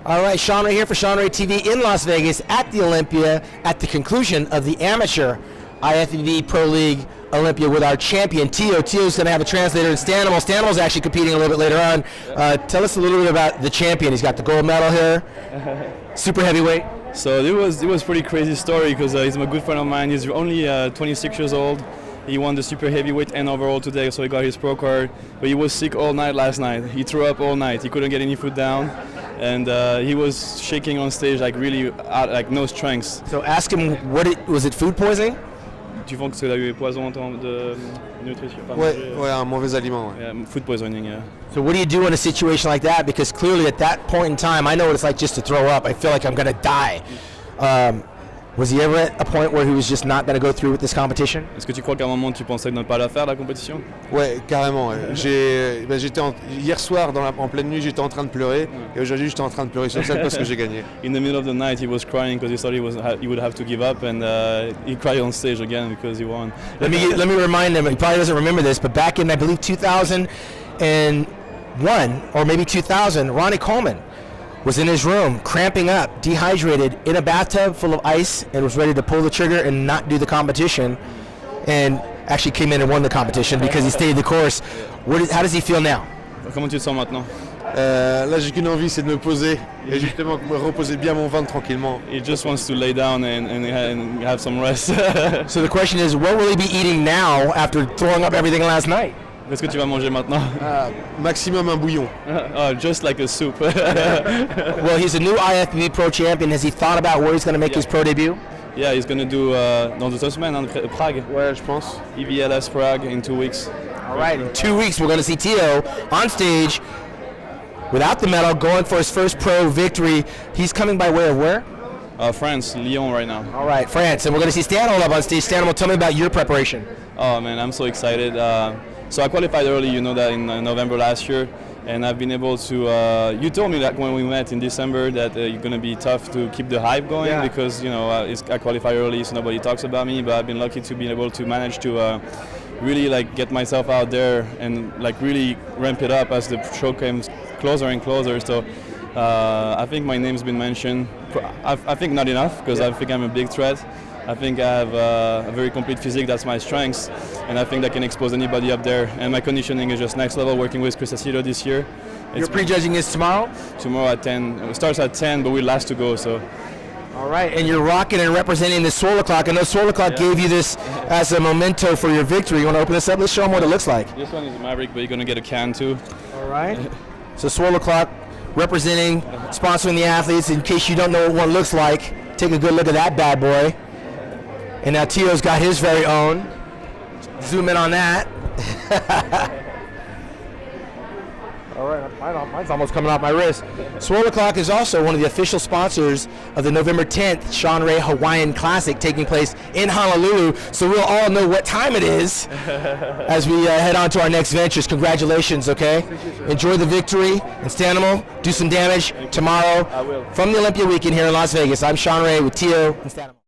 All right, Sean Ray here for Sean Ray TV in Las Vegas at the Olympia at the conclusion of the amateur IFBB Pro League Olympia with our champion, Theo. Theo's going to have a translator in Stanimal. Stanimal's actually competing a little bit later on. Tell us a little bit about the champion. He's got the gold medal here, super heavyweight. So it was pretty crazy story because he's a good friend of mine. He's only 26 years old. He won the super heavyweight and overall today, so he got his pro card. But he was sick all night last night. He threw up all night. He couldn't get any food down, and he was shaking on stage like really like no strength. So ask him was it food poisoning? Tu penses qu'il a eu poison de nutrition? Ouais, un mauvais aliment. Ouais. Yeah, food poisoning, yeah. So what do you do in a situation like that? Because clearly at that point in time, I know what it's like just to throw up. I feel like I'm going to die. Was he ever at a point where he was just not going to go through with this competition? Est-ce que tu crois qu'à un moment tu pensais ne pas la faire la compétition? Ouais, carrément. Ouais. Hier soir en pleine nuit, j'étais en train de pleurer et aujourd'hui j'étais en train de pleurer sur scène parce que j'ai gagné. In the middle of the night, he was crying because he thought he would have to give up, and he cried on stage again because he won. Let me remind him. He probably doesn't remember this, but back in I believe 2001 or maybe 2000, Ronnie Coleman was in his room, cramping up, dehydrated, in a bathtub full of ice, and was ready to pull the trigger and not do the competition, and actually came in and won the competition because he stayed the course. How does he feel now? Comment tu te sens maintenant? Là, j'ai qu'une envie, c'est de me poser et justement me reposer bien mon ventre tranquillement. He just wants to lay down and have some rest. So the question is, what will he be eating now after throwing up everything last night? Qu'est-ce que tu vas manger maintenant? Maximum un bouillon. Just like a soup. Well, he's a new IFBB Pro champion. Has he thought about where he's going to make his pro debut? Yeah, he's going to do dans 2 semaines, Prague. Ouais, je pense. EVLS Prague in 2 weeks. All right, in 2 weeks we're going to see Theo on stage without the medal, going for his first pro victory. He's coming by way of where? France, Lyon right now. All right, France, and we're going to see Stanimal up on stage. Stanimal, tell me about your preparation. Oh man, I'm so excited. So I qualified early, you know that, in November last year, and I've been able to. You told me that when we met in December that you're going to be tough to keep the hype going because you know I qualified early, so nobody talks about me. But I've been lucky to be able to manage to really like get myself out there and like really ramp it up as the show came closer and closer. So I think my name's been mentioned. I think not enough because I think I'm a big threat. I think I have a very complete physique, that's my strength, and I think that can expose anybody up there. And my conditioning is just next level, working with Chris Aceto this year. Your prejudging is tomorrow? Tomorrow at 10. It starts at 10, but we're last to go, so. All right, and you're rocking and representing the Swirl O'Clock. I know Swirl O'Clock gave you this as a memento for your victory. You want to open this up? Let's show them what it looks like. This one is a Maverick, but you're going to get a can too. All right. So Swirl O'Clock representing, sponsoring the athletes. In case you don't know what one looks like, take a good look at that bad boy. And now Theo's got his very own. Zoom in on that. All right, mine's almost coming off my wrist. Swirl O'Clock is also one of the official sponsors of the November 10th Sean Ray Hawaiian Classic taking place in Honolulu. So we'll all know what time it is as we head on to our next ventures. Congratulations, okay? Enjoy the victory and Stanimal, do some damage tomorrow. I will. From the Olympia weekend here in Las Vegas, I'm Sean Ray with Theo and Stanimal.